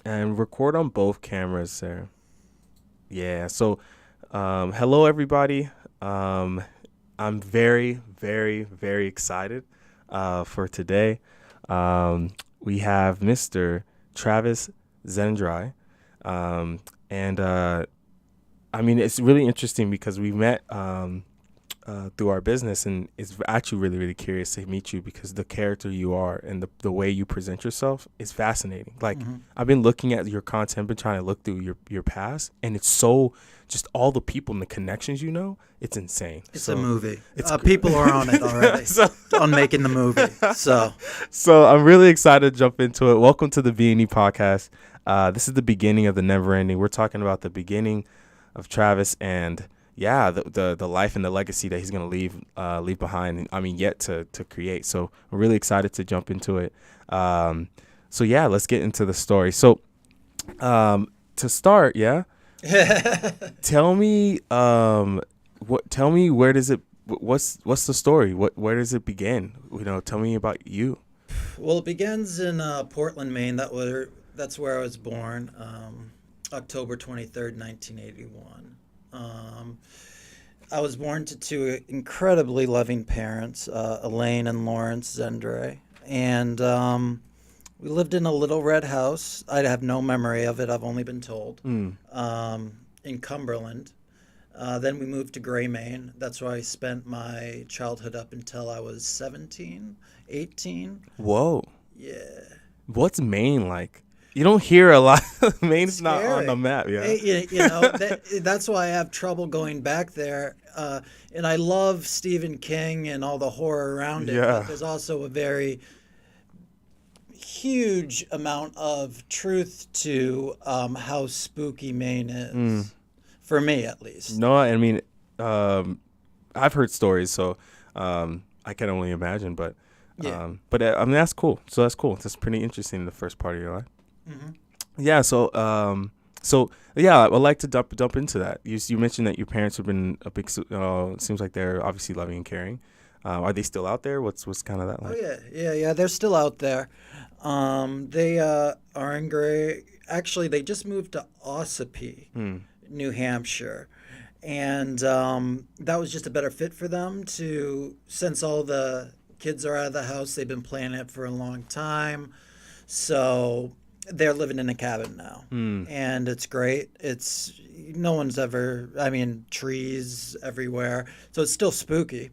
And record on both cameras there. Yeah. So, hello everybody. I'm very, very, very excited for today. We have Mr. Travis Szendrei. Um, and I mean, it's really interesting because we met through our business, and it's actually really, really curious to meet you because the character you are and the way you present yourself is fascinating. Like, I've been looking at your content, been trying to look through your past, and it's so just all the people and the connections it's insane. It's a movie. People are on it already, on making the movie. So I'm really excited to jump into it. Welcome to the B&E podcast. This is the beginning of the never ending. We're talking about the beginning of Travis and the life and the legacy that he's gonna leave behind. I mean, yet to create. So we're really excited to jump into it. Let's get into the story. So, to start, tell me, tell me where does it? What's the story? Where does it begin? Tell me about you. Well, it begins in Portland, Maine. That's where I was born, October 23rd, 1981. I was born to two incredibly loving parents, Elaine and Lawrence Szendrei, and we lived in a little red house. I have no memory of it. I've only been told. In Cumberland. Then we moved to Gray, Maine. That's where I spent my childhood up until I was 17, 18. Whoa. Yeah. What's Maine like? You don't hear a lot. Maine's not on the map. Yeah. That's why I have trouble going back there. And I love Stephen King and all the horror around it. Yeah. But there's also a very huge amount of truth to how spooky Maine is, for me at least. No, I mean, I've heard stories, so I can only imagine. But I mean, that's cool. So that's cool. That's pretty interesting in the first part of your life. Mm-hmm. Yeah. So I'd like to dump into that. You mentioned that your parents have been a big. Seems like they're obviously loving and caring. Are they still out there? What's kind of that like? Oh yeah. They're still out there. They are in Gray. Actually, they just moved to Ossipee, New Hampshire, and that was just a better fit for them. Since all the kids are out of the house, they've been planning it for a long time, so they're living in a cabin now, and it's great. No one's ever. I mean, trees everywhere, so it's still spooky,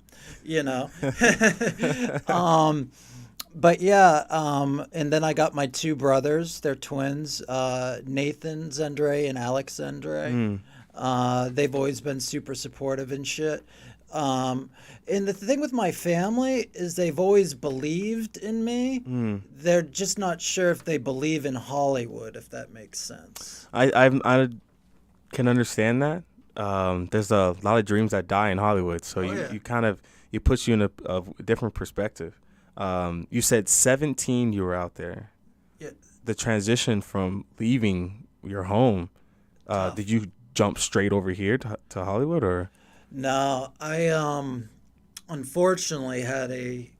But and then I got my two brothers. They're twins, Nathan Szendrei and Alex Szendrei. They've always been super supportive and shit. And the thing with my family is they've always believed in me. They're just not sure if they believe in Hollywood, if that makes sense. I can understand that. There's a lot of dreams that die in Hollywood, so it puts you in a different perspective. You said 17 you were out there. Yeah. The transition from leaving your home, did you jump straight over here to Hollywood or? No, I unfortunately had a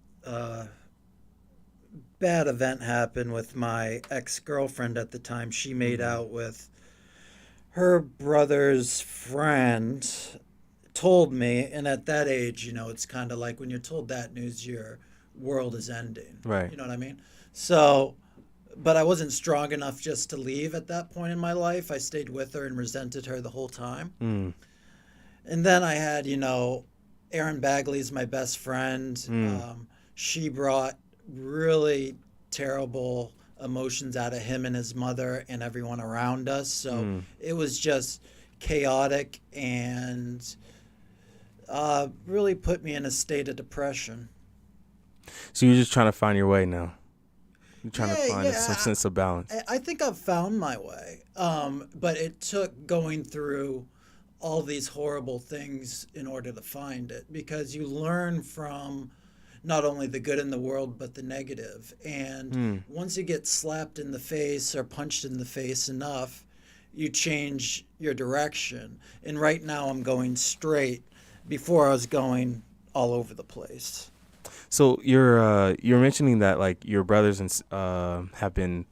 bad event happen with my ex-girlfriend at the time. She made out with her brother's friend, told me, and at that age, it's kind of like when you're told that news, your world is ending. Right. You know what I mean? So, but I wasn't strong enough just to leave at that point in my life. I stayed with her and resented her the whole time. And then I had, Erin Bagley's my best friend. She brought really terrible emotions out of him and his mother and everyone around us. So it was just chaotic and really put me in a state of depression. So you're just trying to find your way now. You're trying to find some sense of balance. I think I've found my way. But it took going through all these horrible things in order to find it, because you learn from not only the good in the world, but the negative. And once you get slapped in the face or punched in the face enough, you change your direction. And right now I'm going straight. Before I was going all over the place. So you're mentioning that like your brothers have been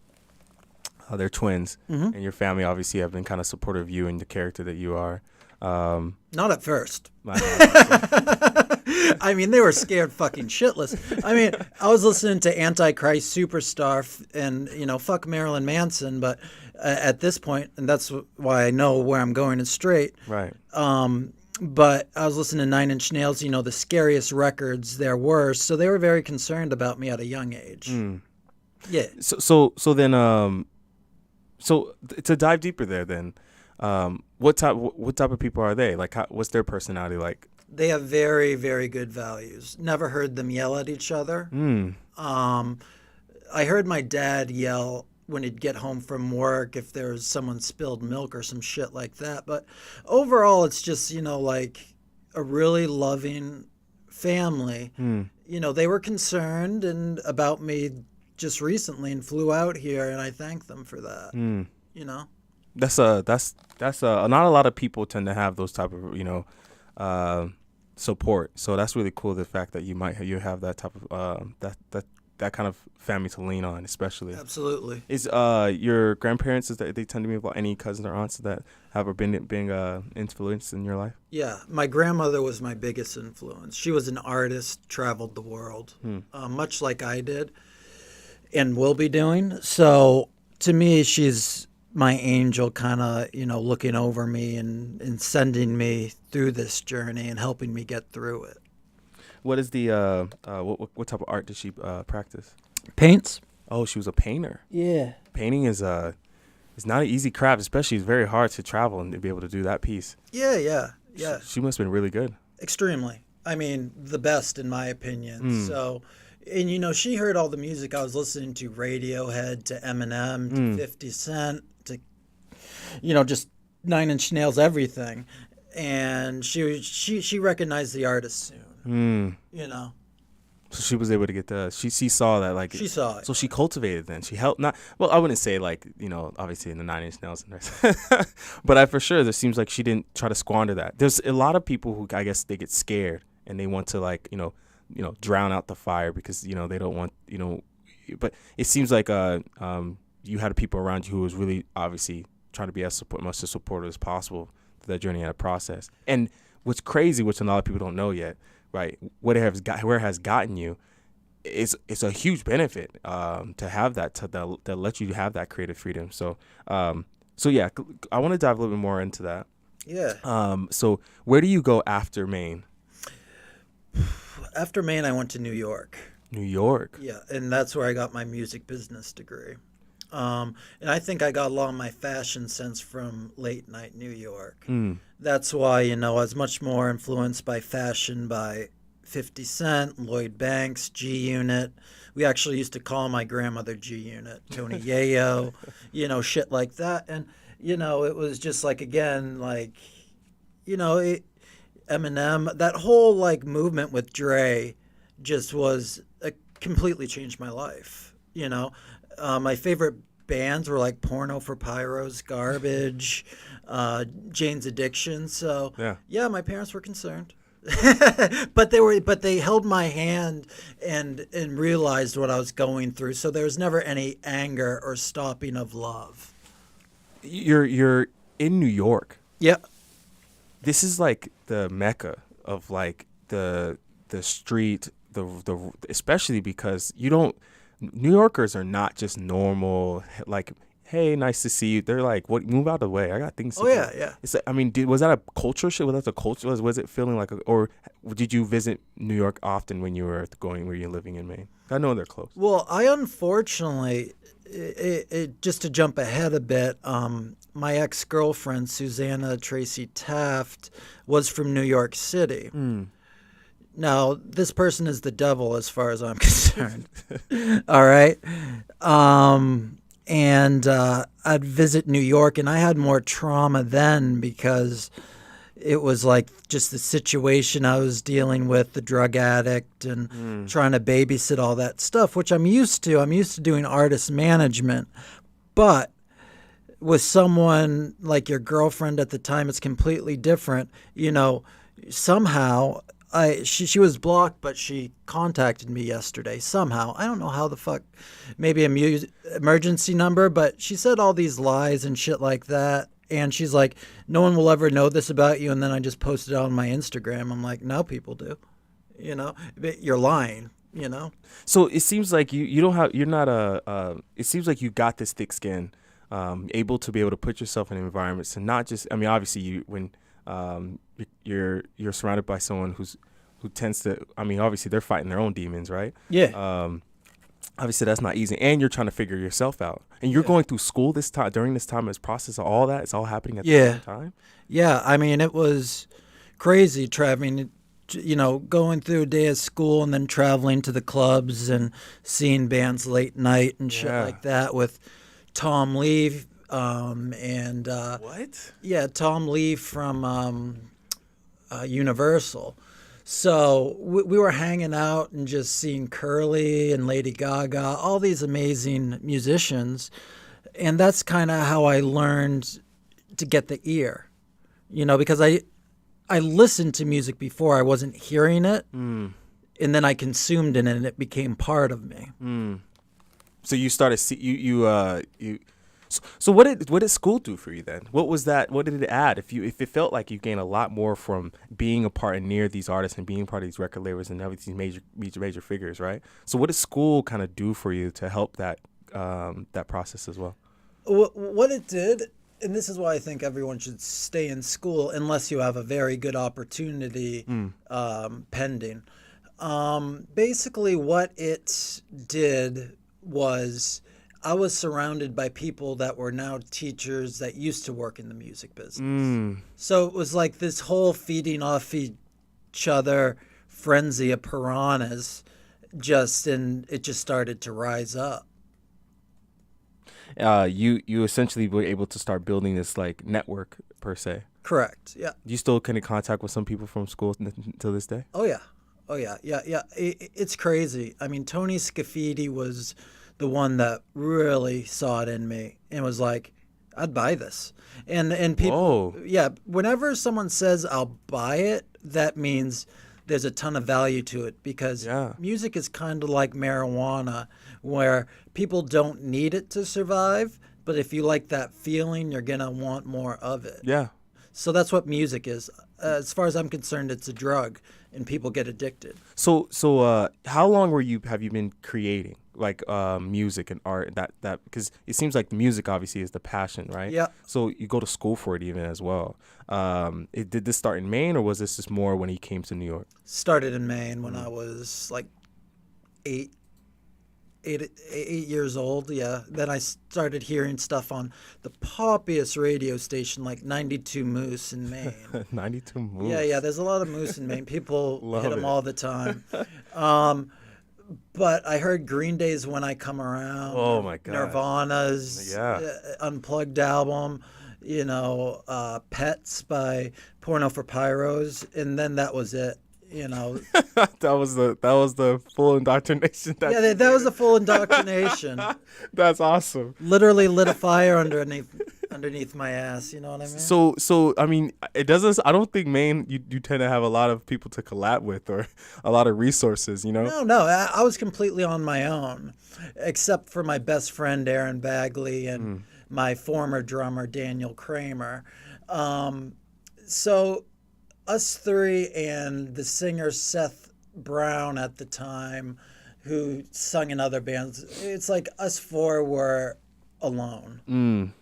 They're twins, Hmm. and your family obviously have been kind of supportive of you and the character that you are. Not at first. I know, obviously. I mean, they were scared fucking shitless. I mean, I was listening to Antichrist Superstar and, fuck Marilyn Manson, but at this point, and that's why I know where I'm going is straight. Right. But I was listening to Nine Inch Nails, the scariest records there were, so they were very concerned about me at a young age. Yeah. So to dive deeper there, then, what type of people are they? Like, what's their personality like? They have very, very good values. Never heard them yell at each other. I heard my dad yell when he'd get home from work if there was someone spilled milk or some shit like that. But overall, it's just, like a really loving family. They were concerned and about me just recently and flew out here, and I thank them for that. That's not a lot of people tend to have those type of support. So that's really cool. The fact that you have that type of that kind of family to lean on, especially. Absolutely. Is your grandparents, they tend to be about any cousins or aunts that have been influenced in your life? Yeah, my grandmother was my biggest influence. She was an artist, traveled the world, much like I did and will be doing. So to me, she's my angel, kind of, looking over me and sending me through this journey and helping me get through it. What is the what type of art did she practice? Paints. Oh, she was a painter. Yeah. Painting is not an easy craft, especially it's very hard to travel and to be able to do that piece. Yeah. She must have been really good. Extremely. I mean, the best in my opinion. So, and she heard all the music I was listening to, Radiohead to Eminem to 50 Cent to, just Nine Inch Nails, everything. And she recognized the artist soon. So she was able to get she saw that, like, she saw it. So she cultivated then. She helped, not, well, I wouldn't say like, obviously in the Nine Inch Nails, but for sure there seems like she didn't try to squander that. There's a lot of people who, I guess, they get scared and they want to, like, drown out the fire because, they don't want, but it seems like you had people around you who was really obviously trying to be much as supportive as possible through that journey and that process. And what's crazy, which a lot of people don't know yet, right? Where it has gotten you, it's a huge benefit to have that, to let you have that creative freedom. So yeah, I want to dive a little bit more into that. Yeah. So where do you go after Maine? After Maine, I went to New York. New York. Yeah, and that's where I got my music business degree. And I think I got a lot of my fashion sense from late night New York. That's why, I was much more influenced by fashion by 50 Cent, Lloyd Banks, G Unit. We actually used to call my grandmother G Unit, Tony Yayo, shit like that. And, it was just like, again, like, Eminem, that whole like movement with Dre just completely changed my life. My favorite bands were like Porno for Pyros, Garbage, Jane's Addiction. So yeah, my parents were concerned, but they held my hand and realized what I was going through. So there was never any anger or stopping of love. You're in New York. Yeah. This is like the mecca of like the street, the especially because New Yorkers are not just normal, like, hey, nice to see you. They're like, what? Move out of the way. I got things to do. Yeah. It's like, I mean, was that a culture shit? Was that the culture? Was it feeling like, or did you visit New York often when you were where you're living in Maine? I know they're close. Well, I unfortunately, just to jump ahead a bit, my ex-girlfriend, Susanna Tracy Taft, was from New York City. Now, this person is the devil as far as I'm concerned. All right. And I'd visit New York, and I had more trauma then because it was like just the situation I was dealing with, the drug addict and trying to babysit all that stuff, which I'm used to. I'm used to doing artist management. But with someone like your girlfriend at the time, it's completely different. Somehow she was blocked, but she contacted me yesterday somehow. I don't know how the fuck, maybe a emergency number, but she said all these lies and shit like that. And she's like, no one will ever know this about you. And then I just posted it on my Instagram. I'm like, now people do. You know, you're lying. You know. So it seems like you don't have, you're not it seems like you got this thick skin, able to be able to put yourself in environments and not just, I mean, obviously when you're surrounded by someone who tends to, I mean, obviously they're fighting their own demons, right? Yeah. Obviously that's not easy, and you're trying to figure yourself out, and you're going through school this time, during this time, as process of all that, it's all happening at the same time. Yeah. I mean, it was crazy, Trav. I mean, you know, going through a day of school and then traveling to the clubs and seeing bands late night and shit like that with Tom Lee, and What? yeah, Tom Lee from Universal. So we were hanging out and just seeing Curly and Lady Gaga, all these amazing musicians, and that's kind of how I learned to get the ear, you know, because I listened to music before, I wasn't hearing it, and then I consumed it, and it became part of me. So you started So what did school do for you then? What was that? What did it add? If it felt like you gained a lot more from being a part and near these artists and being part of these record labels and having these major figures, right? So what did school kind of do for you to help that that process as well? What it did, and this is why I think everyone should stay in school unless you have a very good opportunity pending. Basically, what it did was I was surrounded by people that were now teachers that used to work in the music business. So it was like this whole feeding off each other frenzy of piranhas, and it just started to rise up. You essentially were able to start building this like network per se. Correct. Yeah. You still in contact with some people from school to this day? Oh yeah. Oh yeah. Yeah. Yeah. It's crazy. I mean, Tony Scafidi was the one that really saw it in me and was like, I'd buy this. And people, yeah, whenever someone says I'll buy it, that means there's a ton of value to it, because music is kind of like marijuana, where people don't need it to survive, but if you like that feeling, you're going to want more of it. Yeah. So that's what music is. As far as I'm concerned, it's a drug, and people get addicted. So how long have you been creating like music and art, that because it seems like the music obviously is the passion, right? Yeah. So you go to school for it even as well. Did this start in Maine, or was this just more when he came to New York? Started in Maine when I was like eight years old. Yeah. Then I started hearing stuff on the poppiest radio station, like 92 Moose in Maine. 92 Moose. Yeah. There's a lot of moose in Maine. People hit them all the time. But I heard Green Day's When I Come Around. Oh my God. Nirvana's Unplugged album. You know, Pets by Porno for Pyros, and then that was it. You know, that was the full indoctrination. That was the full indoctrination. That's awesome. Literally lit a fire underneath my ass. You know what I mean? So I mean, it doesn't. I don't think Maine you tend to have a lot of people to collab with or a lot of resources. You know? No. I was completely on my own, except for my best friend Aaron Bagley and my former drummer Daniel Kramer. So us three and the singer Seth Brown at the time, who sung in other bands, it's like us four were alone.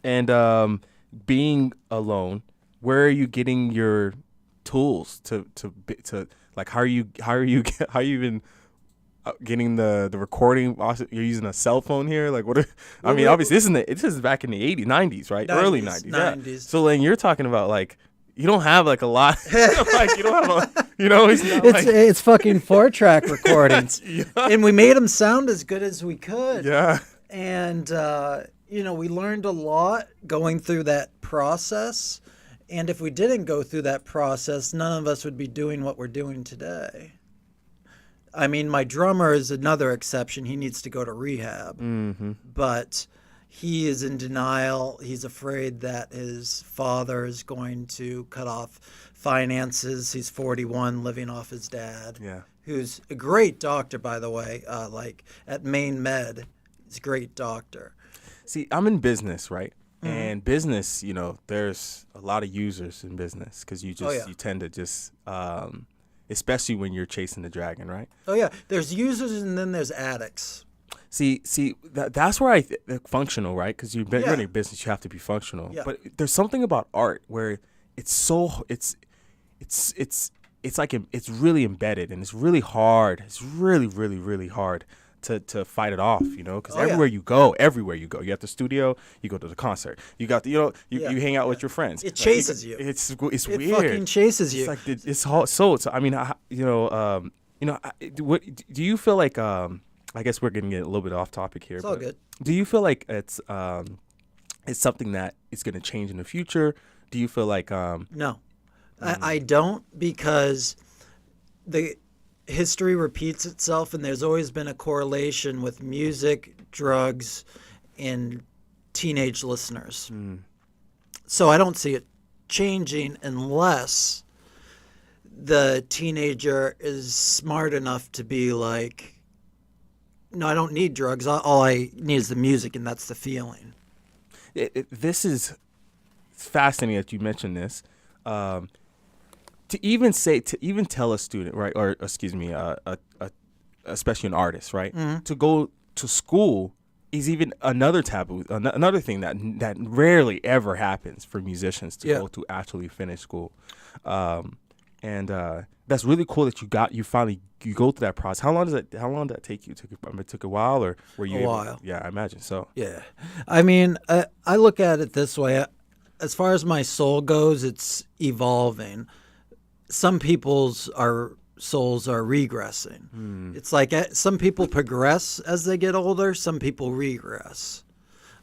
And being alone, where are you getting your tools to like how are you even getting the recording? You're using a cell phone here, like what? I mean, obviously this is back in the 80s, 90s, right? Early 90s. Yeah. So then you're talking about like, you don't have like a lot, like you don't have a, you know, it's fucking 4-track recordings, and we made them sound as good as we could. Yeah. And you know, we learned a lot going through that process, and if we didn't go through that process, none of us would be doing what we're doing today. I mean, my drummer is another exception. He needs to go to rehab, but he is in denial. He's afraid that his father is going to cut off finances. He's 41, living off his dad, Yeah. who's a great doctor, by the way, like at Maine Med. He's a great doctor. See, I'm in business, right? Mm-hmm. And business, there's a lot of users in business because Oh, yeah. you tend to just, especially when you're chasing the dragon, right? Oh, yeah. There's users and then there's addicts. See, that's where functional, right? Because you're Yeah. running a business, you have to be functional. Yeah. But there's something about art where it's like it's really embedded and it's really hard. It's really, really, really hard to fight it off, because Oh, yeah. everywhere you go, you at the studio, you go to the concert, you got the, Yeah. you hang out with your friends. It Like, chases you. It's It weird. fucking chases you. It's like it's hard. So I mean, what do you feel like? I guess we're getting a little bit off topic here. It's all but good. Do you feel like it's something that is going to change in the future? Do you feel like No, I don't, because the history repeats itself, and there's always been a correlation with music, drugs, and teenage listeners. So I don't see it changing unless the teenager is smart enough to be like, no, I don't need drugs. All I need is the music, and that's the feeling. this is fascinating that you mentioned this. To even tell a student, right, or excuse me, especially an artist, right, to go to school is even another taboo, another thing that rarely ever happens for musicians to Yeah. go to actually finish school, and that's really cool that you finally go through that process. How long did that take you? It took a while, or were you A while. Yeah, I imagine so. Yeah. I mean, I look at it this way. As far as my soul goes, it's evolving. Some people's souls are regressing. It's like some people progress as they get older, some people regress.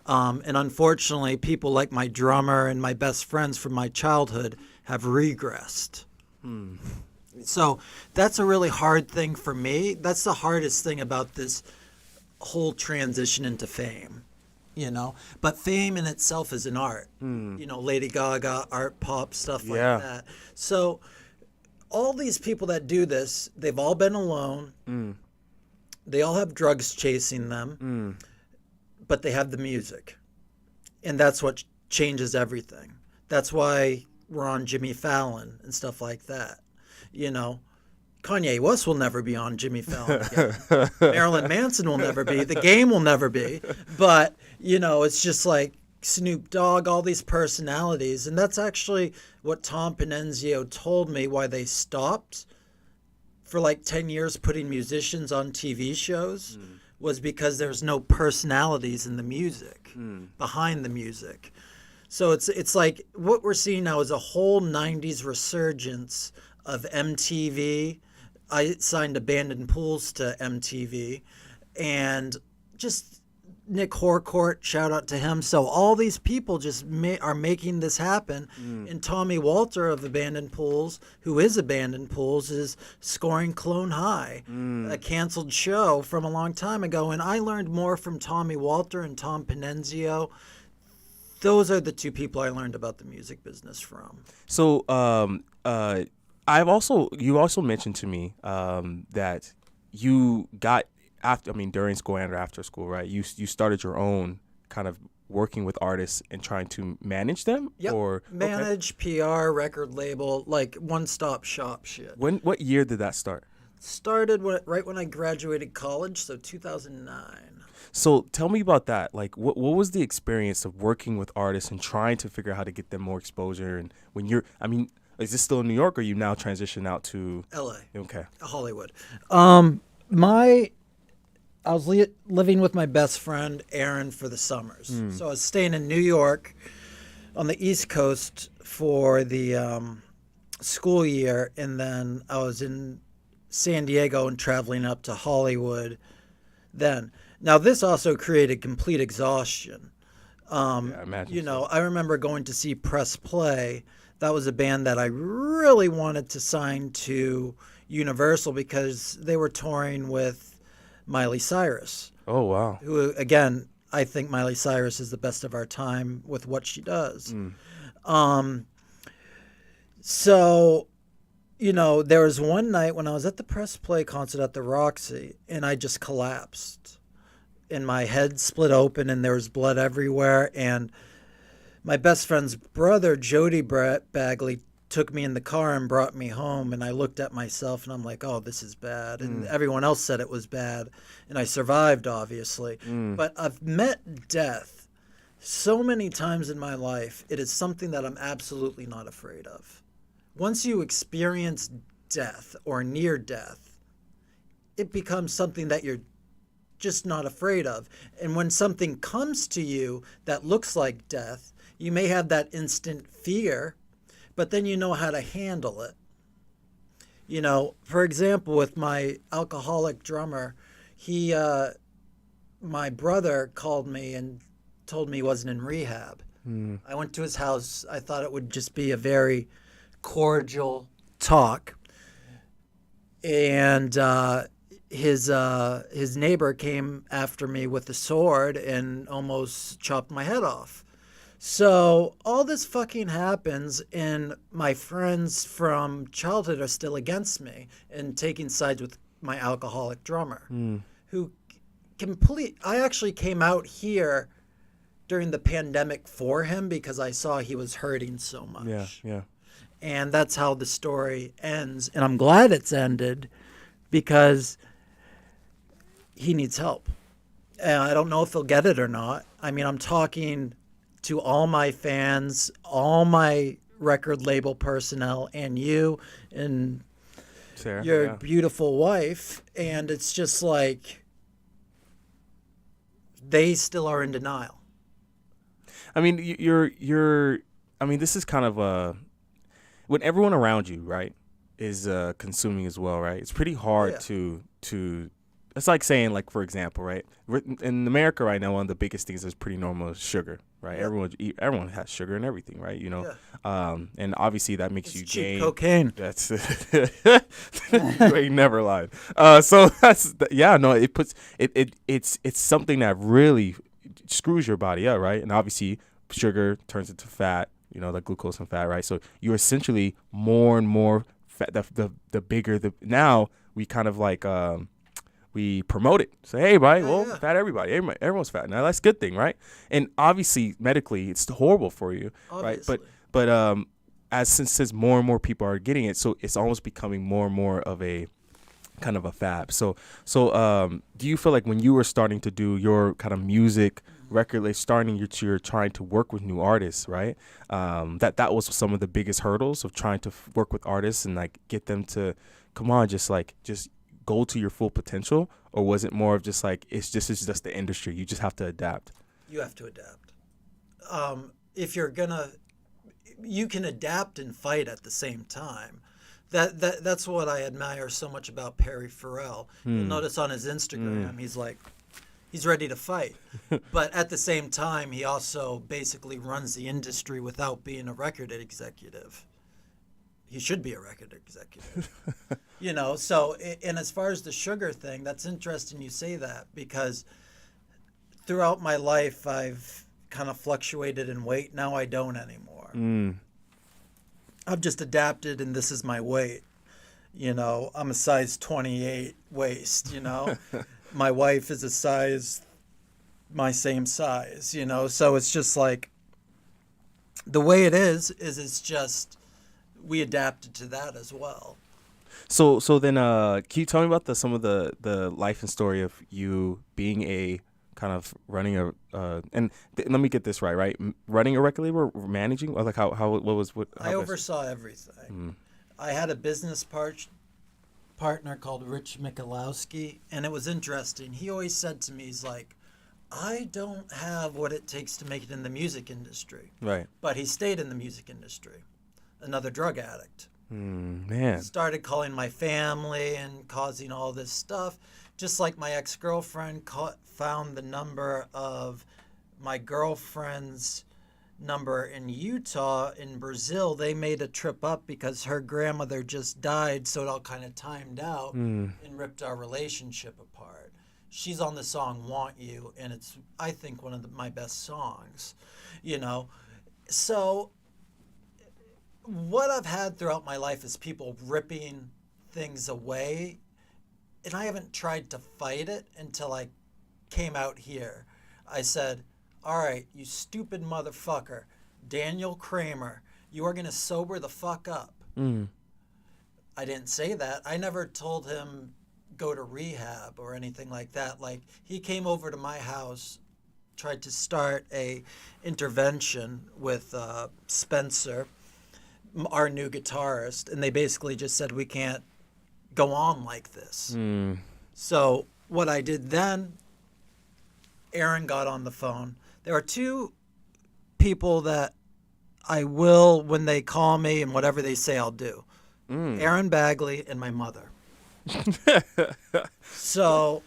And unfortunately, people like my drummer and my best friends from my childhood have regressed. So that's a really hard thing for me. That's the hardest thing about this whole transition into fame, But fame in itself is an art. Lady Gaga, art, pop, stuff like Yeah. that. So all these people that do this, they've all been alone. They all have drugs chasing them, but they have the music. And that's what changes everything. That's why we're on Jimmy Fallon and stuff like that. Kanye West will never be on Jimmy Fallon again. Marilyn Manson will never be. The Game will never be. But, it's just like Snoop Dogg, all these personalities. And that's actually what Tom Pennenzio told me why they stopped for like 10 years putting musicians on TV shows was because there's no personalities in the music, behind the music. So it's like what we're seeing now is a whole 90s resurgence of MTV. I signed Abandoned Pools to MTV, and just Nick Horcourt, shout out to him. So all these people just are making this happen. And Tommy Walter of Abandoned Pools, who is Abandoned Pools, is scoring Clone High, a canceled show from a long time ago. And I learned more from Tommy Walter and Tom Pennenzio. Those are the two people I learned about the music business from. So, you also mentioned to me that you got during school and after school, right? You started your own kind of working with artists and trying to manage them, Yep. or Manage, PR, record label, like one-stop shop shit. What year did that start? Started right when I graduated college, so 2009. So tell me about that. Like, what was the experience of working with artists and trying to figure out how to get them more exposure? And is this still in New York, or you now transition out to LA, Okay. Hollywood. I was living with my best friend Aaron for the summers. So I was staying in New York on the East Coast for the school year, and then I was in San Diego and traveling up to Hollywood then. Now, this also created complete exhaustion. I imagine. I remember going to see Press Play. That was a band that I really wanted to sign to Universal because they were touring with Miley Cyrus, Oh wow. who, again, I think Miley Cyrus is the best of our time with what she does. Mm. Um, so, there was one night when I was at the Press Play concert at the Roxy, and I just collapsed. And my head split open, and there was blood everywhere. And my best friend's brother, Jody Bagley, took me in the car and brought me home. And I looked at myself, and I'm like, oh, this is bad. And everyone else said it was bad. And I survived, obviously. But I've met death so many times in my life. It is something that I'm absolutely not afraid of. Once you experience death or near death, it becomes something that you're just not afraid of. And when something comes to you that looks like death, you may have that instant fear, but then you know how to handle it. For example, with my alcoholic drummer, my brother called me and told me he wasn't in rehab. I went to his house. I thought it would just be a very cordial talk. And his neighbor came after me with a sword and almost chopped my head off. So all this fucking happens, and my friends from childhood are still against me and taking sides with my alcoholic drummer, who I actually came out here during the pandemic for him because I saw he was hurting so much. Yeah, yeah. And that's how the story ends. And I'm glad it's ended because he needs help. And I don't know if he'll get it or not. I mean, I'm talking to all my fans, all my record label personnel, and you and Sarah, your yeah. beautiful wife. And it's just like they still are in denial. I mean, I mean, this is kind of when everyone around you, right, is consuming as well, right? It's pretty hard to it's like saying, like, for example, right, in America right now, one of the biggest things that's pretty normal is sugar, right? Yeah. Everyone has sugar and everything, right? And obviously that makes you Cheap gain. cocaine. That's you ain't never lied. So no, it's something that really screws your body up, right? And obviously sugar turns into fat, like glucose and fat, right? So you're essentially more and more fat. The bigger now we kind of like we promote it. Say, hey, right, fat everybody. Everyone's fat. Now that's a good thing, right? And obviously medically it's horrible for you, Obviously. right? But since more and more people are getting it, so it's almost becoming more and more of a kind of a fab. So do you feel like when you were starting to do your kind of music record, like you're trying to work with new artists, right? That was some of the biggest hurdles of trying to work with artists and like get them to come on, just go to your full potential, or was it more of just like it's just the industry, you just have to adapt? You have to adapt. If you're gonna, you can adapt and fight at the same time. That's what I admire so much about Perry Farrell. You'll notice on his Instagram, he's ready to fight. But at the same time, he also basically runs the industry without being a record executive. He should be a record executive. So, and as far as the sugar thing, that's interesting you say that, because throughout my life, I've kind of fluctuated in weight. Now I don't anymore. I've just adapted, and this is my weight. I'm a size 28 waist, My wife is my same size, So it's just like the way it is it's just we adapted to that as well. So then can you tell me about some of the life and story of you being a kind of running let me get this right? Running a record label, or managing, or like how I oversaw everything. I had a business partner called Rich Michalowski, and it was interesting. He always said to me, he's like, I don't have what it takes to make it in the music industry. Right. But he stayed in the music industry. Another drug addict. Man. Started calling my family and causing all this stuff. Just like my ex-girlfriend found the number of my girlfriend's number in Utah. In Brazil, they made a trip up because her grandmother just died, so it all kind of timed out and ripped our relationship apart. she's on the song "Want You," and it's, I think, one of my best songs. You know, so what I've had throughout my life is people ripping things away, and I haven't tried to fight it until I came out here. I said, "All right, you stupid motherfucker, Daniel Kramer, you are gonna sober the fuck up." Mm. I didn't say that. I never told him go to rehab or anything like that. Like, he came over to my house, tried to start a intervention with Spencer, our new guitarist, and they basically just said we can't go on like this. Mm. So what I did then, Aaron got on the phone. There are two people that I will, when they call me and whatever they say, I'll do. Mm. Aaron Bagley and my mother. So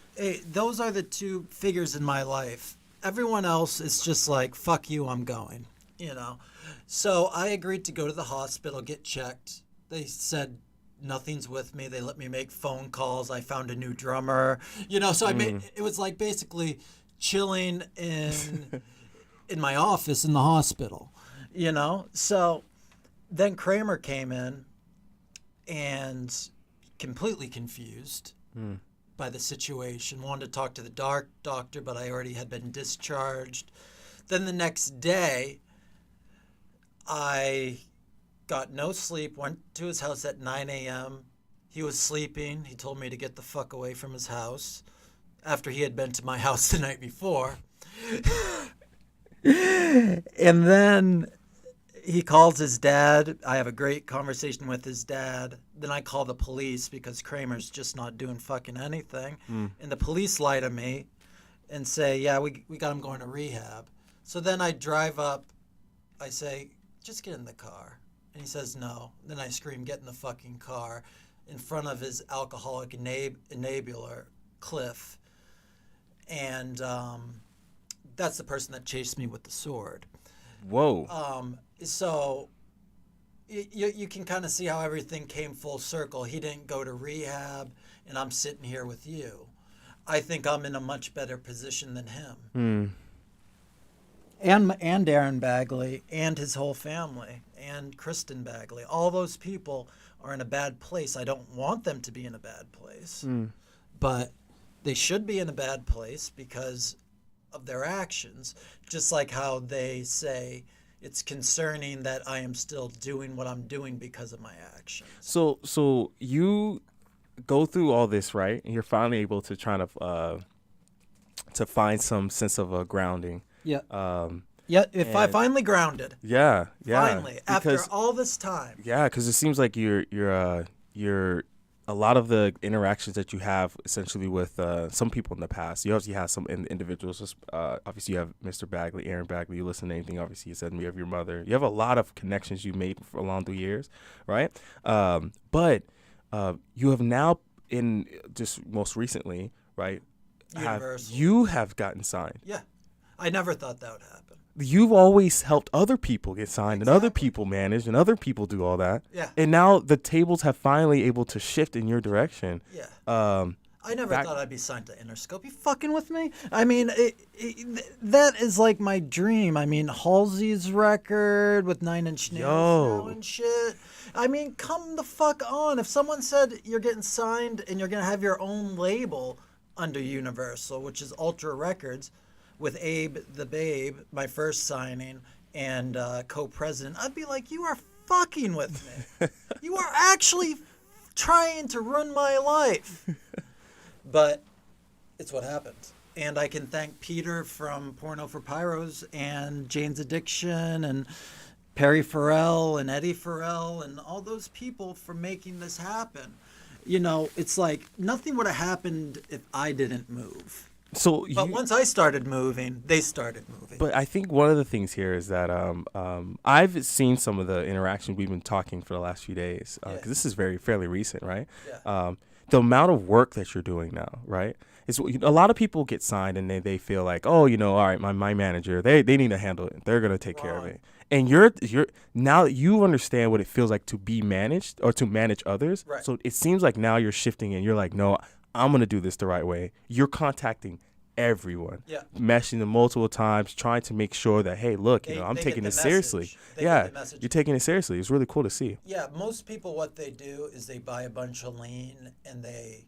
those are the two figures in my life. Everyone else is just like, fuck you, I'm going, you know. So I agreed to go to the hospital, get checked. They said nothing's with me. They let me make phone calls. I found a new drummer, you know. So I made, it was like basically chilling in my office in the hospital, you know. So then Kramer came in and completely confused by the situation. Wanted to talk to the doctor, but I already had been discharged. Then the next day, I got no sleep, went to his house at 9 a.m. He was sleeping. He told me to get the fuck away from his house after he had been to my house the night before. And then he calls his dad. I have a great conversation with his dad. Then I call the police because Kramer's just not doing fucking anything. And the police lie to me and say, yeah, we got him going to rehab. So then I drive up. I say, just get in the car. And he says, no. Then I scream, get in the fucking car in front of his alcoholic enabler, Cliff. And that's the person that chased me with the sword. Whoa. So you can kind of see how everything came full circle. He didn't go to rehab, and I'm sitting here with you. I think I'm in a much better position than him. And Aaron Bagley and his whole family and Kristen Bagley. All those people are in a bad place. I don't want them to be in a bad place, but they should be in a bad place because of their actions. Just like how they say it's concerning that I am still doing what I'm doing because of my actions. So you go through all this, right? And you're finally able to try to find some sense of grounding. Yeah. If I finally grounded. Yeah. Finally, after all this time. Yeah, because it seems like you're a lot of the interactions that you have essentially with some people in the past. You obviously have some individuals. Obviously, you have Mr. Bagley, Aaron Bagley. You listen to anything. Obviously, you said you have your mother. You have a lot of connections you made along the years, right? But you have now, in just most recently, right? You have gotten signed. Yeah, I never thought that would happen. You've always helped other people get signed and other people manage and other people do all that. Yeah. And now the tables have finally able to shift in your direction. Yeah. I never thought I'd be signed to Interscope. You fucking with me? I mean, that is like my dream. I mean, Halsey's record with 9 Inch Nails now and shit. I mean, come the fuck on. If someone said you're getting signed and you're going to have your own label under Universal, which is Ultra Records, with Abe the Babe, my first signing, and co-president, I'd be like, you are fucking with me. You are actually trying to ruin my life. But it's what happened. And I can thank Peter from Porno for Pyros and Jane's Addiction and Perry Farrell and Eddie Farrell and all those people for making this happen. You know, it's like nothing would have happened if I didn't move. But once I started moving, they started moving. But I think one of the things here is that I've seen some of the interaction we've been talking for the last few days because this is fairly recent, right? Yeah. The amount of work that you're doing now, right? Is a lot of people get signed and they feel like, oh, you know, all right, my manager, they need to handle it. They're gonna take care of it. And you're now that you understand what it feels like to be managed or to manage others. Right. So it seems like now you're shifting and you're like, no, I'm gonna do this the right way. You're contacting everyone, Yeah. meshing them multiple times, trying to make sure that, hey, look, I'm They taking get the this seriously. message. They get Yeah, the message. you're taking it seriously. It's really cool to see. Yeah, most people, what they do is they buy a bunch of lean and they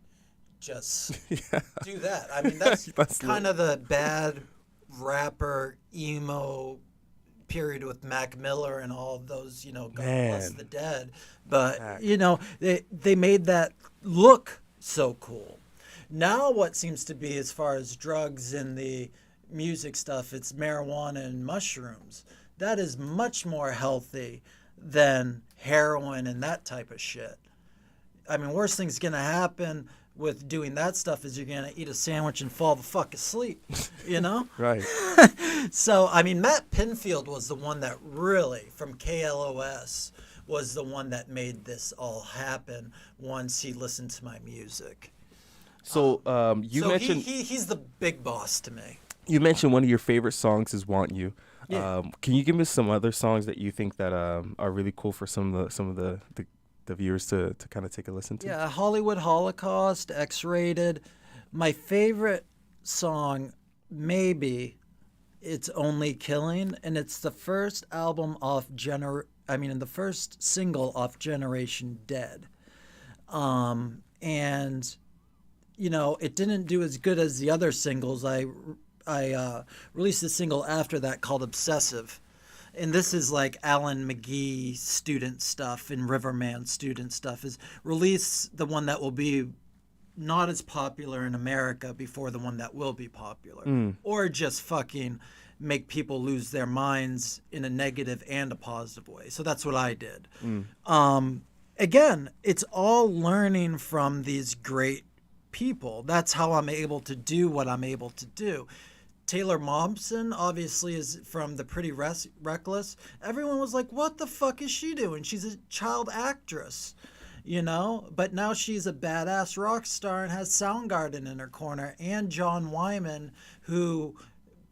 just Yeah. do that. I mean, that's That's kind of the bad rapper emo period with Mac Miller and all of those, God bless Man. the dead. But, Mac. they made that look so cool. Now what seems to be, as far as drugs and the music stuff, it's marijuana and mushrooms. That is much more healthy than heroin and that type of shit. I mean, worst thing's gonna happen with doing that stuff is you're gonna eat a sandwich and fall the fuck asleep, Right. So, I mean, Matt Pinfield was the one that really, from KLOS, was the one that made this all happen once he listened to my music. So you So mentioned he's the big boss to me. one of your favorite songs is "Want You." Yeah. Can you give me some other songs that you think that are really cool for some of the viewers to kind of take a listen to? Yeah, Hollywood Holocaust, X-Rated. My favorite song, maybe, it's Only Killing, and it's the first album off the first single off Generation Dead. And it didn't do as good as the other singles. I released a single after that called Obsessive. And this is like Alan McGee student stuff and Riverman student stuff. Is release the one that will be not as popular in America before the one that will be popular. Or just fucking make people lose their minds in a negative and a positive way. So that's what I did. Again, it's all learning from these great people. That's how I'm able to do what I'm able to do. Taylor Momsen obviously is from the Pretty Reckless. Everyone was like, what the fuck is she doing? She's a child actress, but now she's a badass rock star and has Soundgarden in her corner, and John Wyman, who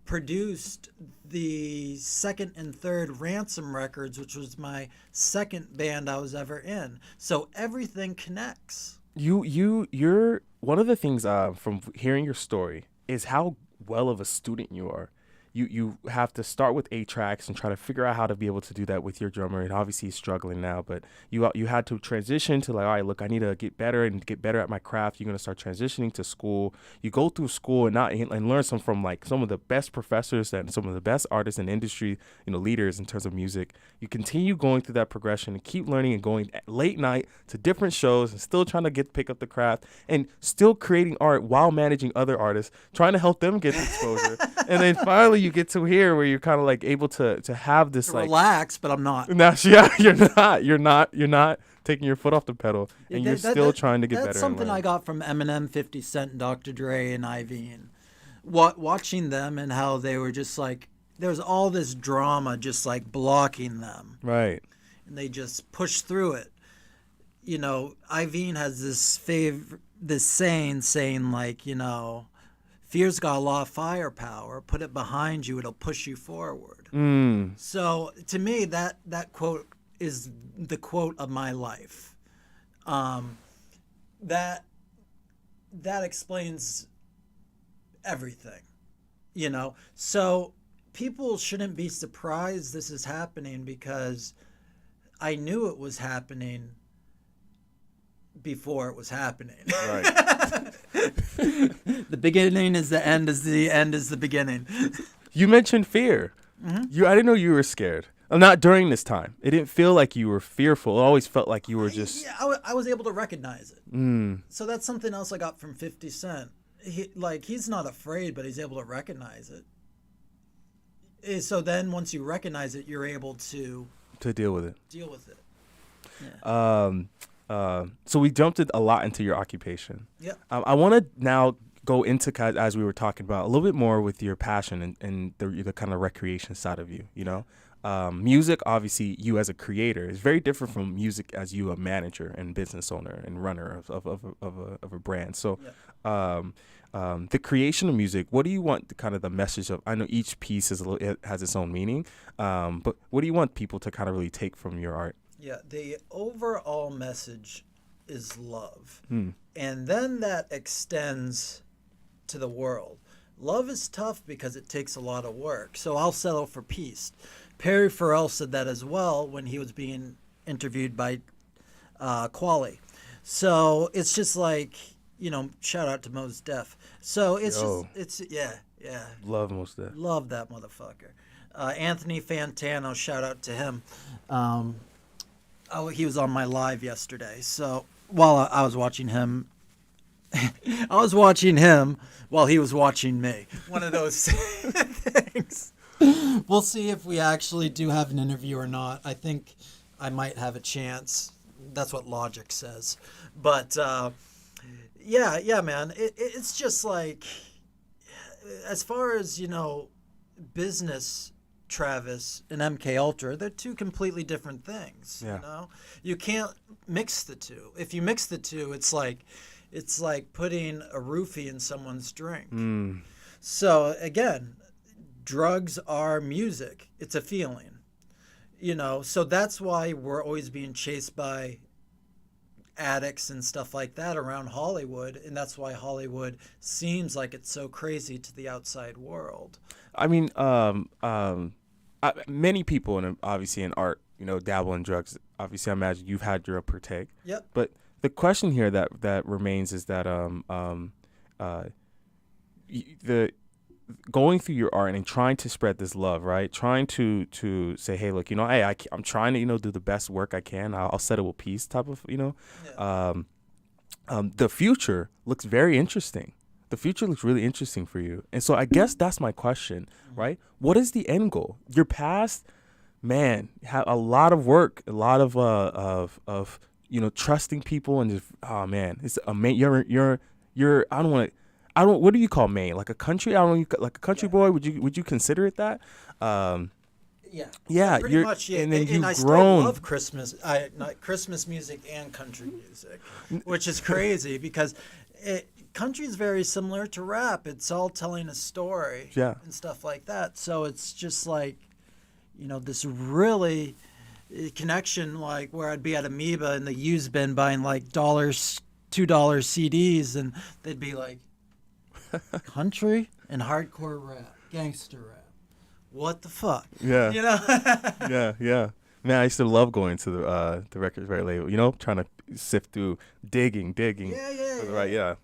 produced the second and third Ransom records, which was my second band I was ever in. So everything connects. You're one of the things from hearing your story is how well of a student you are. You have to start with 8 tracks and try to figure out how to be able to do that with your drummer. And obviously he's struggling now, but you had to transition to like, all right, look, I need to get better at my craft. You're going to start transitioning to school. You go through school and learn from like some of the best professors and some of the best artists in industry, leaders in terms of music. You continue going through that progression and keep learning and going at late night to different shows and still trying to pick up the craft and still creating art while managing other artists, trying to help them get the exposure. And then finally you get to here where you're kind of like able to have this like relax, but I'm not. No, yeah, you're not taking your foot off the pedal, and you're still trying to get better. That's something I got from Eminem, 50 Cent, Dr. Dre, and Iveen. Watching them and how they were just like, there's all this drama just like blocking them, right? And they just push through it. Iveen has this saying like, fear's got a lot of firepower. Put it behind you; it'll push you forward. So to me, that quote is the quote of my life. That explains everything, So people shouldn't be surprised this is happening because I knew it was happening before it was happening. Right. The beginning is the end, is the end is the beginning. You mentioned fear. Mm-hmm. I didn't know you were scared. Not during this time. It didn't feel like you were fearful. It always felt like you were just... Yeah, I was able to recognize it. So that's something else I got from 50 Cent. He's not afraid, but he's able to recognize it. So then once you recognize it, you're able to deal with it. Yeah. So we jumped a lot into your occupation. Yeah. I want to now go into, as we were talking about, a little bit more with your passion and the kind of recreation side of you, Music, obviously, you as a creator is very different from music as you a manager and business owner and runner of a brand. So the creation of music, what do you want the message of? I know each piece has its own meaning, but what do you want people to kind of really take from your art? Yeah, the overall message is love. and then that extends to the world. Love is tough because it takes a lot of work. So I'll settle for peace. Perry Farrell said that as well when he was being interviewed by Quali. So it's just like, shout out to Mos Def. So Yo, yeah, yeah. love most of that. Love that motherfucker. Anthony Fantano, shout out to him. Um, he was on my live yesterday. So while I was watching him, I was watching him while he was watching me. One of those things. We'll see if we actually do have an interview or not. I think I might have a chance. That's what logic says. But yeah, man. It's just like, as far as business, Travis and MK Ultra, they're two completely different things. Yeah. You can't mix the two. If you mix the two, it's like putting a roofie in someone's drink. So again, drugs are music. It's a feeling. So that's why we're always being chased by addicts and stuff like that around Hollywood, and that's why Hollywood seems like it's so crazy to the outside world. I mean, many people, obviously in art, dabble in drugs. Obviously, I imagine you've had your partake. Yep. But the question here that remains is that the going through your art and trying to spread this love, right? Trying to say, hey, look, hey, I'm trying to do the best work I can. I'll settle with peace, type of, Yeah. the future looks very interesting. The future looks really interesting for you, and so I guess that's my question, right? What is the end goal? Your past, man, had a lot of work, a lot of trusting people, and just, oh man, it's amazing. You're I don't. What do you call Maine? Like a country? I don't know. Like a country Yeah. boy? Would you consider it that? Yeah. Yeah. Pretty much. Yeah. And then you've I still grown. love Christmas. Christmas music and country music, which is crazy because country is very similar to rap. It's all telling a story. Yeah. And stuff like that. So it's just like, this really connection, like where I'd be at Amoeba in the used bin buying like $2 CDs, and they'd be like, country and hardcore rap, gangster rap. What the fuck? Yeah. Yeah. Yeah. Man, I used to love going to the record label. Trying to sift through, digging. Yeah. Right. Yeah.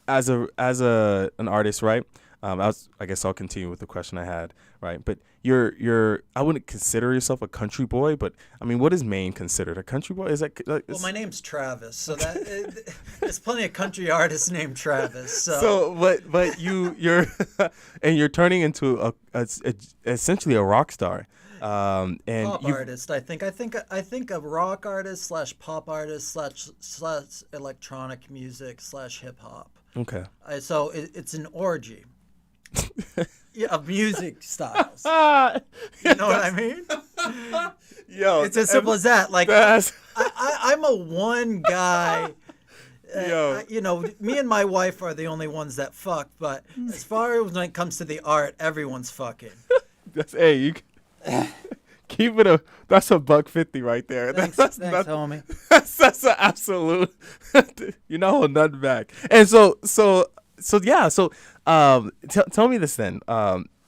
As an artist, right? I guess I'll continue with the question I had, right? But I wouldn't consider yourself a country boy, but I mean, what is Maine considered? A country boy? Is that Well, my name's Travis, so there's plenty of country artists named Travis. So, but you're and you're turning into essentially a rock star, and pop artist. I think a rock artist / pop artist / electronic music / hip hop. Okay. So it's an orgy. Yeah, of music styles. You know what I mean? Yo, It's as simple as that. Like, I'm a one guy. Yo. Me and my wife are the only ones that fuck. But as far as when it comes to the art, everyone's fucking. You keep it that's a $150 right there. Thanks, homie. That's an absolute, nothing back. And so yeah. So tell me this then.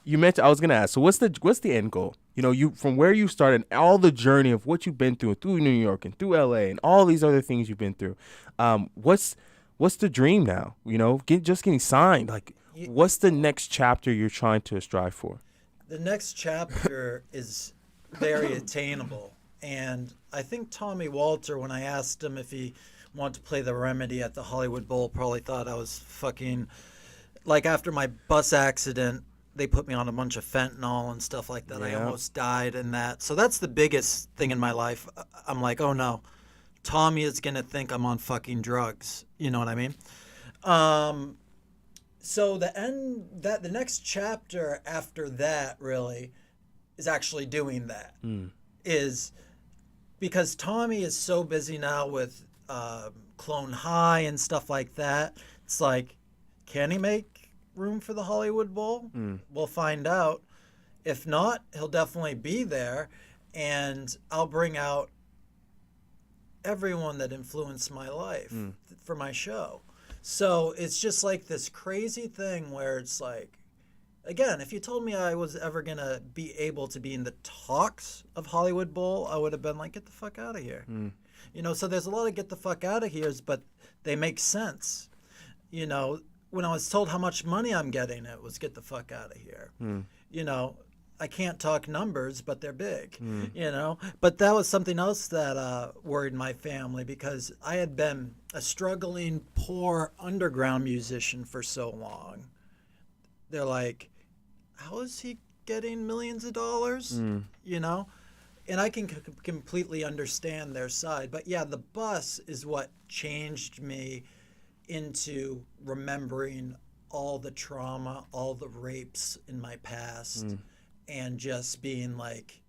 You mentioned, I was gonna ask. So what's the end goal? You from where you started, all the journey of what you've been through New York and through LA and all these other things you've been through. What's the dream now? Just getting signed. Like, what's the next chapter you're trying to strive for? The next chapter is very attainable. And I think Tommy Walter, when I asked him if he wanted to play the Remedy at the Hollywood Bowl, probably thought I was fucking, like, after my bus accident, they put me on a bunch of fentanyl and stuff like that. I Yeah. almost died in that. So that's the biggest thing in my life. I'm like, oh no, Tommy is going to think I'm on fucking drugs. You know what I mean? So the next chapter after that really is actually doing that. Is because Tommy is so busy now with Clone High and stuff like that. It's like, can he make room for the Hollywood Bowl? We'll find out. If not, he'll definitely be there, and I'll bring out everyone that influenced my life Mm. for my show. So it's just like this crazy thing where it's like, again, if you told me I was ever gonna be able to be in the talks of Hollywood Bowl, I would have been like, get the fuck out of here. Mm. So there's a lot of get the fuck out of here's, but they make sense. You know, when I was told how much money I'm getting, it was get the fuck out of here. Mm. You know, I can't talk numbers, but they're big. Mm. But that was something else that worried my family because I had been a struggling, poor underground musician for so long. They're like, how is he getting millions of dollars? Mm. And I can completely understand their side. But yeah, the bus is what changed me into remembering all the trauma, all the rapes in my past, and just being like,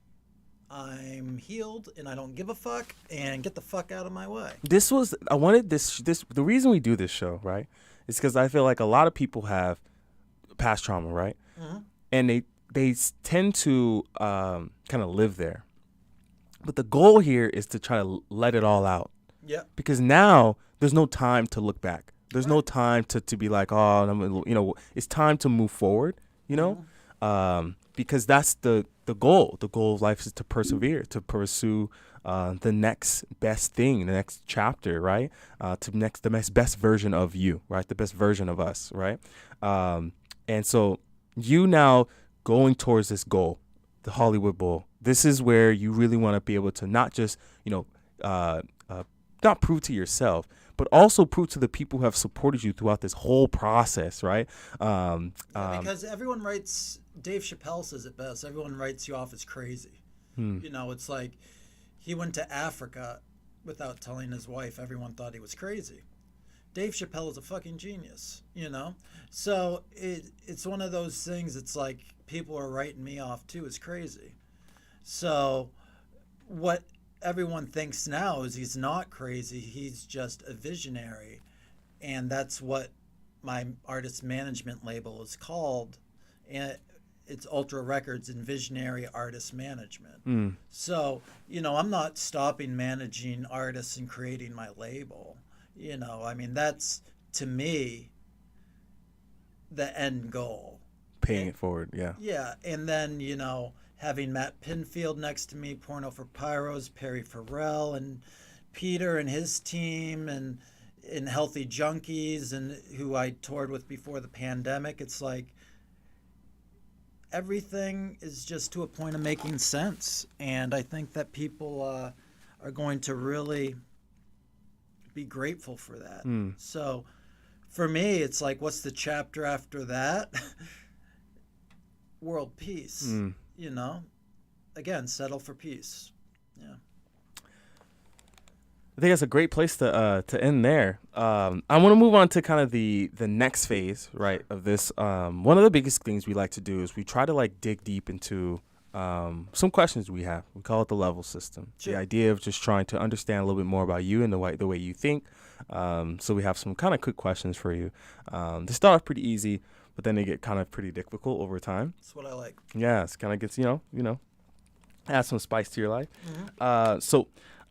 I'm healed and I don't give a fuck and get the fuck out of my way. I wanted this, the reason we do this show, right, is because I feel like a lot of people have past trauma, right? Mm-hmm. And they tend to kind of live there. But the goal here is to try to let it all out. Yeah. Because now there's no time to look back. There's no Right. time to be like, oh, it's time to move forward, because that's the goal. The goal of life is to persevere, to pursue the next best thing, the next chapter, right? The next best version of you, right? The best version of us, right? And so you now going towards this goal, the Hollywood Bowl, this is where you really want to be able to not just, not prove to yourself, but also prove to the people who have supported you throughout this whole process, right? Because everyone writes, Dave Chappelle says it best, everyone writes you off as crazy. It's like he went to Africa without telling his wife. Everyone thought he was crazy. Dave Chappelle is a fucking genius, So it's one of those things, it's like people are writing me off too as crazy. So what everyone thinks now is he's not crazy, he's just a visionary. And that's what my artist management label is called. And it's Ultra Records and Visionary Artist Management. So, I'm not stopping managing artists and creating my label. That's, to me, the end goal. Paying it forward, yeah. Yeah, and then, having Matt Pinfield next to me, Porno for Pyros, Perry Farrell, and Peter and his team, and Healthy Junkies, and who I toured with before the pandemic. It's like everything is just to a point of making sense. And I think that people are going to really be grateful for that. So for me, it's like, what's the chapter after that? World peace. Again, settle for peace. Yeah. I think that's a great place to end there. I want to move on to kind of the next phase, right, of this. One of the biggest things we like to do is we try to dig deep into some questions we have. We call it the level system. Sure. The idea of just trying to understand a little bit more about you and the way you think. So we have some kind of quick questions for you. They start off pretty easy, but then they get kind of pretty difficult over time. That's what I like. Yeah, it kind of gets add some spice to your life.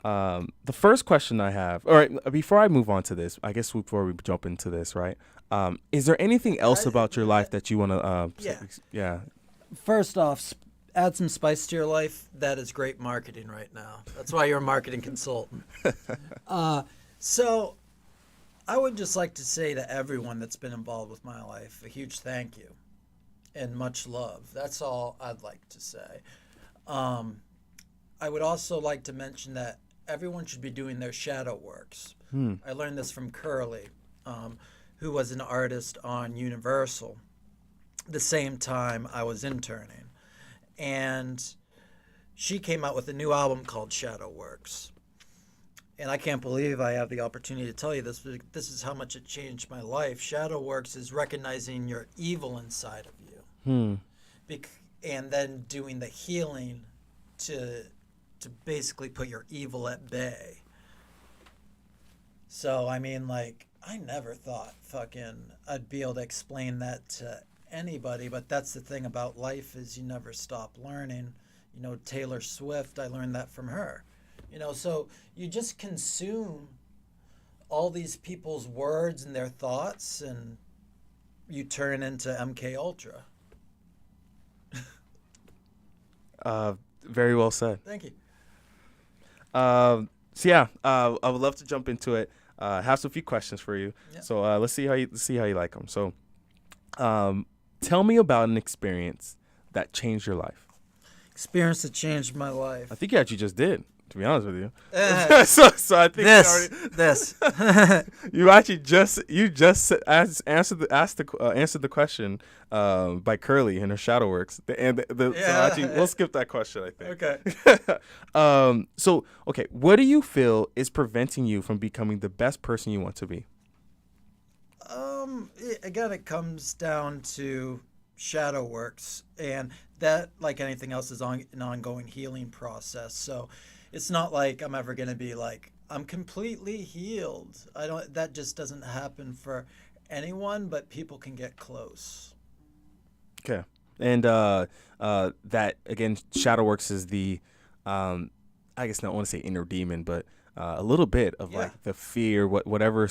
The first question I have, all right, before I move on to this, I guess before we jump into this, right? Is there anything else about your life that you want to? Yeah. First off, add some spice to your life. That is great marketing right now. That's why you're a marketing consultant. So I would just like to say to everyone that's been involved with my life, a huge thank you and much love. That's all I'd like to say. I would also like to mention that everyone should be doing their shadow works. I learned this from Curly, who was an artist on Universal the same time I was interning. And she came out with a new album called Shadow Works. And I can't believe I have the opportunity to tell you this, but this is how much it changed my life. Shadow Works is recognizing your evil inside of you. And then doing the healing to basically put your evil at bay. So, I never thought I'd be able to explain that to anybody, but that's the thing about life is you never stop learning. Taylor Swift, I learned that from her. So you just consume all these people's words and their thoughts, and you turn into MK Ultra. Very well said. Thank you. So yeah, I would love to jump into it. I have some few questions for you. Yeah. So let's see how you like them. So, tell me about an experience that changed your life. Experience that changed my life. I think you actually just did, to be honest with you. Uh, So I think this. you actually answered the question by Curly in her Shadow Works. So actually we'll skip that question, I think. Okay. So okay, what do you feel is preventing you from becoming the best person you want to be? Again, it comes down to shadow works, and that, like anything else, is an ongoing healing process. So it's not like I'm ever going to be like, I'm completely healed. I don't, that just doesn't happen for anyone, but people can get close. Okay. And that again, Shadow Works is the I guess not want to say inner demon, but a little bit of Yeah. like the fear, whatever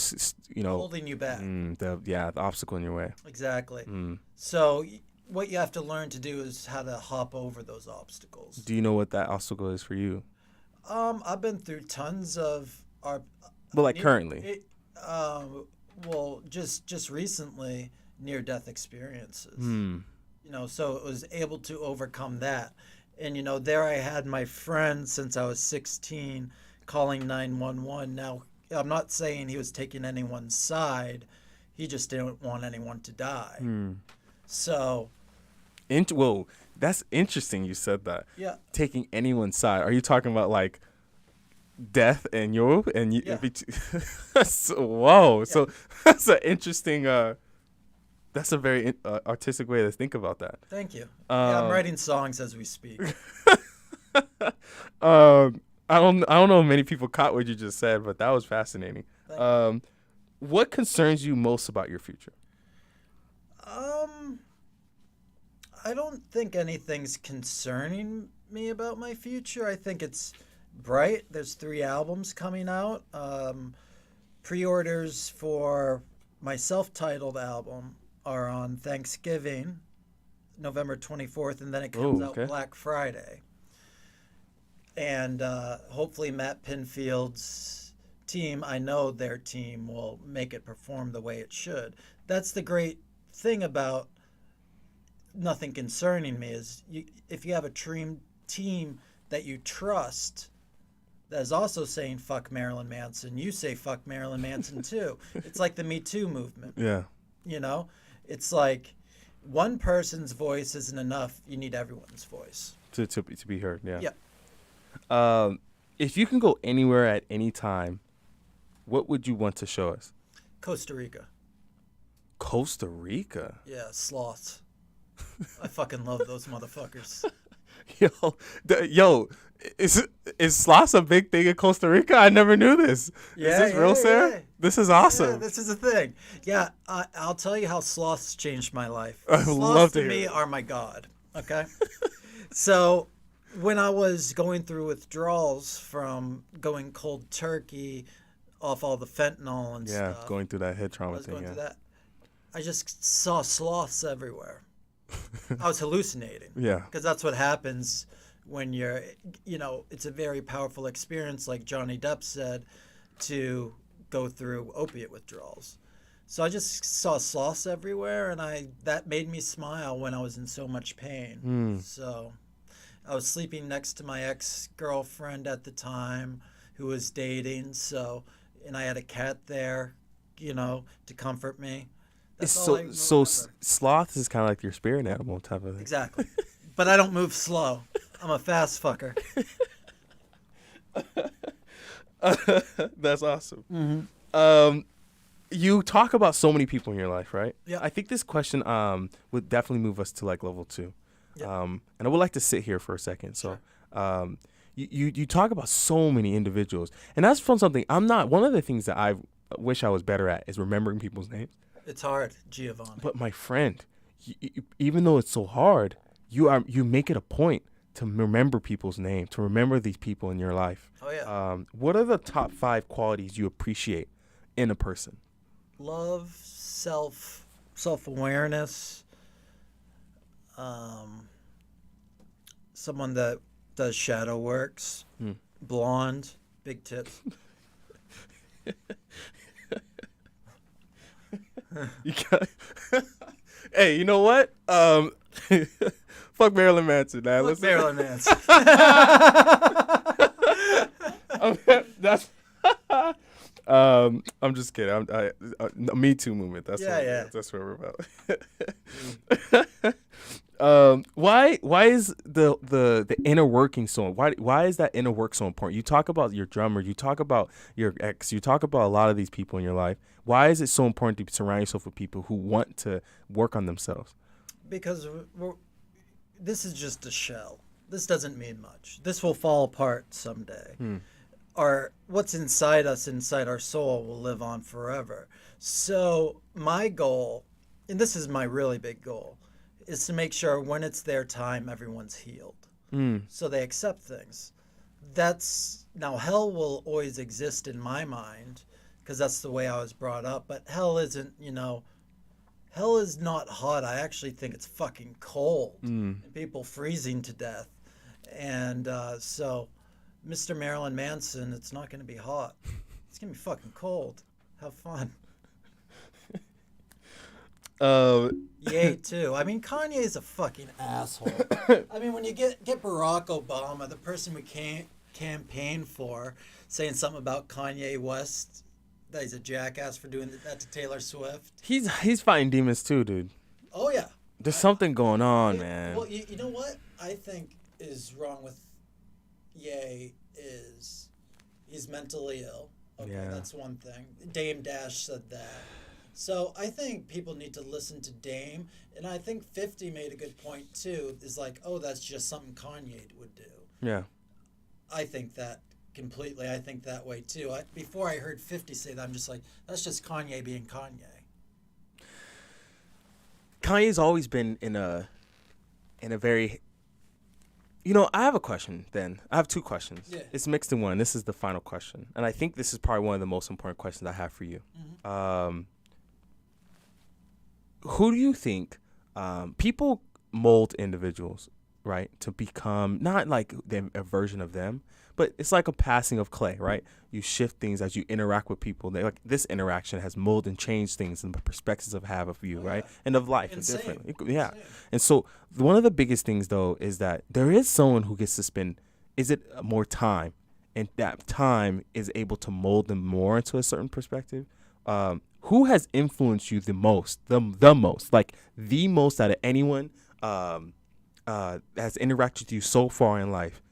Holding you back. the obstacle in your way. Exactly. Mm. So what you have to learn to do is how to hop over those obstacles. Do you know what that obstacle is for you? I've been through tons of our. Well, like near- currently. It, well, just recently, near death experiences. Hmm. So it was able to overcome that, and there I had my friend since I was 16 calling 911. Now I'm not saying he was taking anyone's side, he just didn't want anyone to die. Hmm. So Whoa, that's interesting. You said that. yeah, Taking anyone's side. Are you talking about like death and you and you? Yeah. Whoa. Yeah. So that's an interesting. That's a very artistic way to think about that. thank you. Yeah, I'm Um, writing songs as we speak. I don't know if many people caught what you just said, but that was fascinating. Thank you. What concerns you most about your future? I don't think anything's concerning me about my future. I think it's bright. There's 3 albums coming out. Pre-orders for my self-titled album are on Thanksgiving, November 24th, and then it comes okay. out Black Friday. And hopefully Matt Pinfield's team, I know their team will make it perform the way it should. That's the great thing about nothing concerning me is if you have a team that you trust that is also saying fuck Marilyn Manson, you say fuck Marilyn Manson too. It's like the Me Too movement. Yeah. It's like one person's voice isn't enough. You need everyone's voice. To be heard. Yeah. Yeah. If you can go anywhere at any time, what would you want to show us? Costa Rica. Costa Rica. Yeah, sloths. I fucking love those motherfuckers. Yo, is sloths a big thing in Costa Rica? I never knew this. Yeah, is this real, Sarah? yeah. This is awesome. Yeah, this is a thing. Yeah, I'll tell you how sloths changed my life. I would Sloths love to to hear me it. are my god. Okay. So when I was going through withdrawals from going cold turkey off all the fentanyl and Yeah, stuff, going through that head I trauma was thing. going Yeah. through that. I just saw sloths everywhere. I was hallucinating. Yeah. Because that's what happens when you're, it's a very powerful experience, like Johnny Depp said, to go through opiate withdrawals. So I just saw sloths everywhere, and that made me smile when I was in so much pain. So I was sleeping next to my ex-girlfriend at the time who was dating, and I had a cat there, to comfort me. That's all I remember. Sloth is kind of like your spirit animal type of thing. Exactly. But I don't move slow. I'm a fast fucker. That's awesome. Mm-hmm. You talk about so many people in your life, right? Yeah. I think this question would definitely move us to like level 2. Yeah. And I would like to sit here for a second. So, you talk about so many individuals, and that's from something I'm not. One of the things that I wish I was better at is remembering people's names. It's hard, Giovanni. But my friend, even though it's so hard, you make it a point to remember people's names, to remember these people in your life. Oh yeah. What are the top 5 qualities you appreciate in a person? Love, self-awareness, um, someone that does shadow works, Hmm. blonde, big tits. You got, hey, you know what? Fuck Marilyn Manson, man. Look, Marilyn Manson. That's. I'm just kidding. Me Too movement. That's Yeah, what. yeah. That's what we're about. Why is the inner working so why is that inner work so important? You talk about your drummer, you talk about your ex, you talk about a lot of these people in your life. Why is it so important to surround yourself with people who want to work on themselves? Because this is just a shell. This doesn't mean much. This will fall apart someday. What's inside us, inside our soul, will live on forever. So my goal, and this is my really big goal, is to make sure when it's their time, everyone's healed. So they accept things. Now hell will always exist in my mind because that's the way I was brought up. But hell isn't, hell is not hot. I actually think it's fucking cold. And people freezing to death. And so, Mr. Marilyn Manson, it's not going to be hot. It's going to be fucking cold. Have fun. Yay, too. I mean, Kanye's a fucking asshole. I mean, when you get Barack Obama, the person we campaign for, saying something about Kanye West, that he's a jackass for doing that to Taylor Swift. He's fighting demons too, dude. Oh, yeah. There's something going on, man. Well, you know what I think is wrong with Ye is he's mentally ill. Okay, Yeah. that's one thing. Dame Dash said that. So I think people need to listen to Dame, and I think 50 made a good point too. Is like, oh, that's just something Kanye would do. Yeah. I think that completely. I think that way too. Before I heard 50 say that, I'm just like, that's just Kanye being Kanye. Kanye's always been in a very. I have a question then. I have 2 questions. Yeah. It's mixed in one. This is the final question. And I think this is probably one of the most important questions I have for you. Mm-hmm. Who do you think people mold individuals, right, to become not like a version of them, but it's like a passing of clay, right? You shift things as you interact with people. Like this interaction has molded and changed things and the perspectives of you, right, and of life. Insane. Different. Yeah. Insane. And so one of the biggest things though is that there is someone who gets to spend, is it more time, and that time is able to mold them more into a certain perspective. Who has influenced you the most, the most, like the most out of anyone has interacted with you so far in life?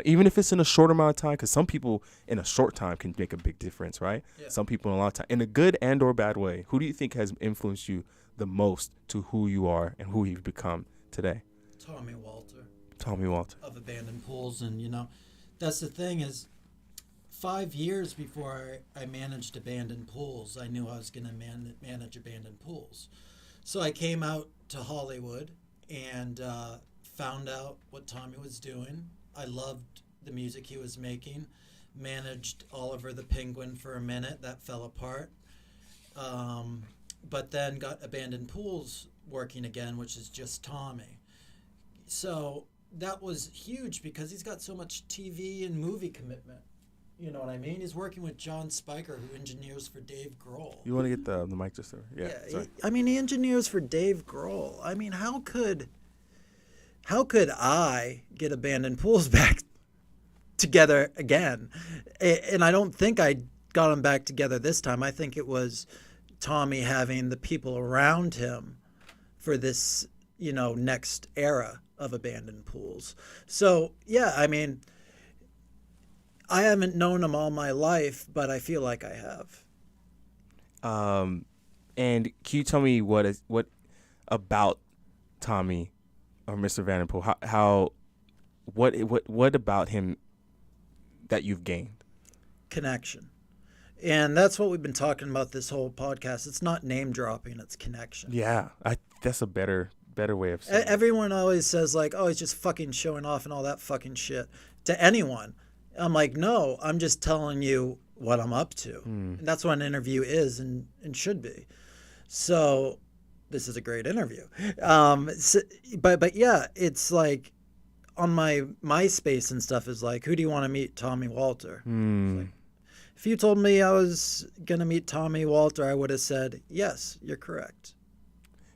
Even if it's in a short amount of time, because some people in a short time can make a big difference, right? Yeah. Some people in a long time, in a good and or bad way. Who do you think has influenced you the most to who you are and who you've become today? Tommy Walter. Tommy Walter. Of Abandoned Pools, and that's the thing is, 5 years before I managed Abandoned Pools, I knew I was going to manage Abandoned Pools. So I came out to Hollywood and found out what Tommy was doing. I loved the music he was making. Managed Oliver the Penguin for a minute. That fell apart. But then got Abandoned Pools working again, which is just Tommy. So that was huge because he's got so much TV and movie commitment. You know what I mean? He's working with John Spiker, who engineers for Dave Grohl. You want to get the mic just there? Yeah. He engineers for Dave Grohl. I mean, how could I get Abandoned Pools back together again? And I don't think I got them back together this time. I think it was Tommy having the people around him for this, next era of Abandoned Pools. So, yeah, I mean, I haven't known him all my life, but I feel like I have. And can you tell me what about Tommy or Mr. Vanderpool? What about him that you've gained? Connection. And that's what we've been talking about this whole podcast. It's not name dropping, it's connection. Yeah, that's a better Better way of saying it. Everyone always says like, "Oh, he's just fucking showing off and all that fucking shit" to anyone. I'm like, "No, I'm just telling you what I'm up to." Hmm. And that's what an interview is and should be. So, this is a great interview. So, but yeah, it's like on my MySpace and stuff is like, "Who do you want to meet?" Tommy Walter. It's Hmm. like, if you told me I was gonna meet Tommy Walter, I would have said, "Yes, you're correct."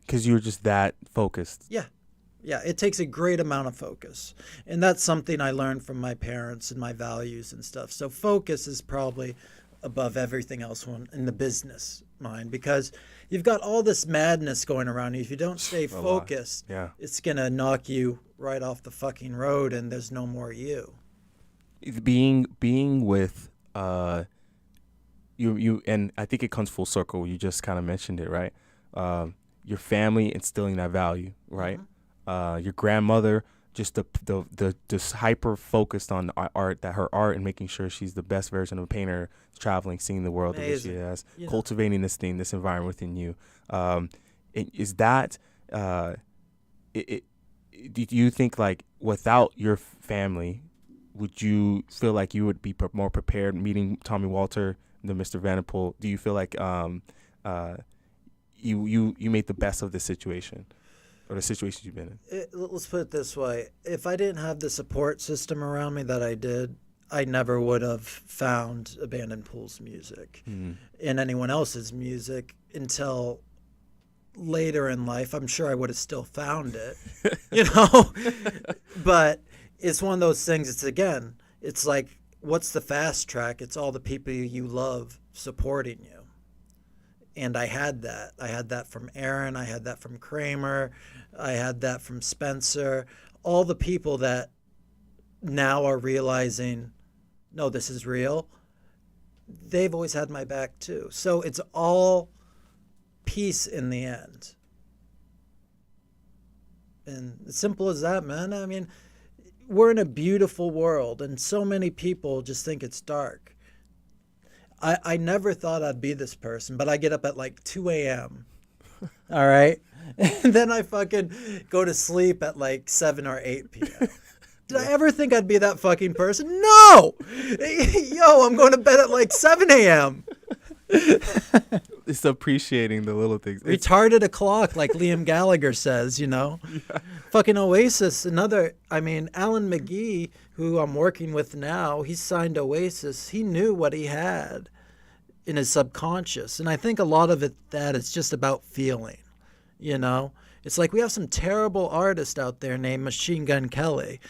Because you were just that focused. Yeah. Yeah, it takes a great amount of focus. And that's something I learned from my parents and my values and stuff. So focus is probably above everything else in the business mind because you've got all this madness going around you. If you don't stay A lot. focused, Yeah. it's going to knock you right off the fucking road and there's no more you. Being with you and I think it comes full circle. You just kind of mentioned it, right? Your family instilling that value, right? Mm-hmm. Your grandmother just the just hyper focused on art, that her art and making sure she's the best version of a painter, traveling, seeing the world the way she Amazing. has, You know, cultivating this thing, this environment within you. Um, is that it, do you think like without your family, would you feel like you would be more prepared meeting Tommy Walter than Mr. Vanderpool? Do you feel like uh, you made the best of the situation or the situations you've been let's put it this way. If I didn't have the support system around me that I did, I never would have found Abandoned Pool's music in? and anyone else's music until later in life. I'm sure I would have still found it, you know? But it's one of those things. It's again, it's like, what's the fast track? It's all the people you love supporting you. And I had that. I had that from Aaron. I had that from Kramer. I had that from Spencer. All the people that now are realizing, no, this is real. They've always had my back too. So it's all peace in the end. And as simple as that, man. I mean, we're in a beautiful world, and so many people just think it's dark. I never thought I'd be this person, but I get up at like 2 a.m. All right. And then I fucking go to sleep at like 7 or 8 p.m. Did I Yeah. ever think I'd be that fucking person? No! Yo, I'm going to bed at like 7 a.m. It's appreciating the little things. Retarded o'clock, like Liam Gallagher says, you know? Yeah. Fucking Oasis, I mean, Alan McGee, who I'm working with now, he signed Oasis. He knew what he had in his subconscious. And I think a lot of that is just about feeling, you know? It's like we have some terrible artist out there named Machine Gun Kelly.